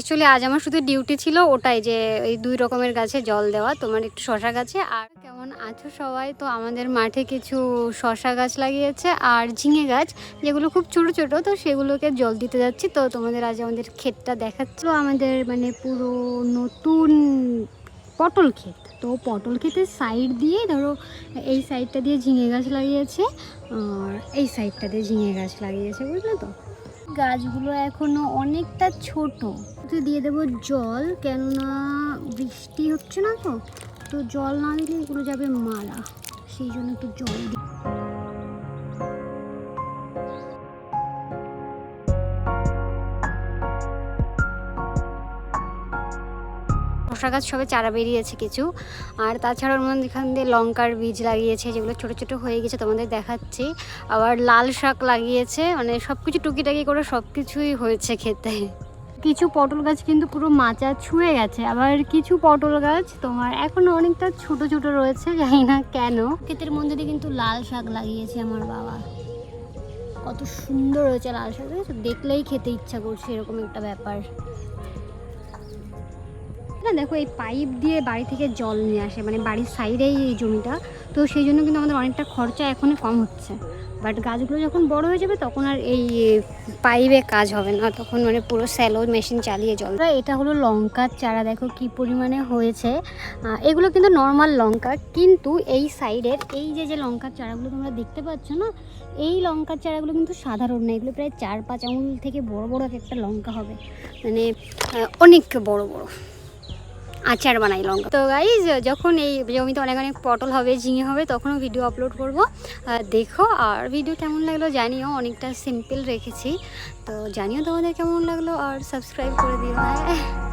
Actually আজ আমার শুধু ডিউটি ছিল ওটাই, যে এই 2 রকমের গাছে জল দেওয়া, তোমার একটু শশা গাছে। আর কেমন আছো সবাই? তো আমাদের মাঠে কিছু শশা গাছ লাগিয়েছে আর ঝিঙে গাছ, যেগুলো খুব ছোট ছোট, তো সেগুলোকে জল দিতে যাচ্ছি। তো তোমাদের আজ আমাদের ক্ষেতটা দেখাচ্ছিল, আমাদের মানে পুরো নতুন পটল ক্ষেত। তো পটল ক্ষেতের সাইড দিয়ে ধরো এই সাইডটা দিয়ে ঝিঙে গাছ লাগিয়েছে আর এই সাইডটা দিয়ে ঝিঙে গাছ লাগিয়েছে, বুঝলে তো? গাছগুলো এখনো অনেকটা ছোট, দিয়ে দেবো জল, কেননা বৃষ্টি হচ্ছে না, তো তো জল না দিলে এগুলো যাবে মারা, সেই জন্য একটু জল দিই। শশা গাছ সবে চারা বেরিয়েছে কিছু, আর তাছাড়া ওর মধ্যে এখান দিয়ে লঙ্কার বীজ লাগিয়েছে, যেগুলো ছোট ছোট হয়ে গেছে, তোমাদের দেখাচ্ছি। আবার লাল শাক লাগিয়েছে, মানে সব কিছু টুকিটাকি করে সব কিছুই হয়েছে খেতে। কিছু পটল গাছ কিন্তু পুরো মাচা ছুঁয়ে গেছে, আবার কিছু পটল গাছ তোমার এখনো অনেকটা ছোট ছোট রয়েছে, জানি না কেন। ক্ষেতের মধ্যে দিয়ে কিন্তু লাল শাক লাগিয়েছে আমার বাবা, কত সুন্দর হয়েছে লাল শাক, দেখলেই খেতে ইচ্ছা করছে, এরকম একটা ব্যাপার না। দেখো এই পাইপ দিয়ে বাড়ি থেকে জল নিয়ে আসে, মানে বাড়ির সাইডেই এই জমিটা, তো সেই জন্য কিন্তু আমাদের অনেকটা খরচা এখনই কম হচ্ছে। বাট গাছগুলো যখন বড় হয়ে যাবে তখন আর এই পাইপে কাজ হবে না, তখন মানে পুরো স্যালো মেশিন চালিয়ে জল। এটা হলো লঙ্কার চারা, দেখো কি পরিমাণে হয়েছে। এগুলো কিন্তু নর্মাল লঙ্কা, কিন্তু এই সাইডের এই যে লঙ্কার চারাগুলো তোমরা দেখতে পাচ্ছ না, এই লঙ্কার চারাগুলো কিন্তু সাধারণ না, এগুলো প্রায় 4-5 আঙুল থেকে বড় বড় এক একটা লঙ্কা হবে, মানে অনেক বড় বড় আচার বানাই লঙ্কা। তো গাইজ যখন এই জমিতে অনেক অনেক পটল হবে, ঝিঙে হবে, তখনও ভিডিও আপলোড করব, দেখো। আর ভিডিও কেমন লাগলো জানিও, অনেকটা সিম্পল রেখেছি, তো জানিও তোমাদের কেমন লাগলো, আর সাবস্ক্রাইব করে দিও। হ্যাঁ।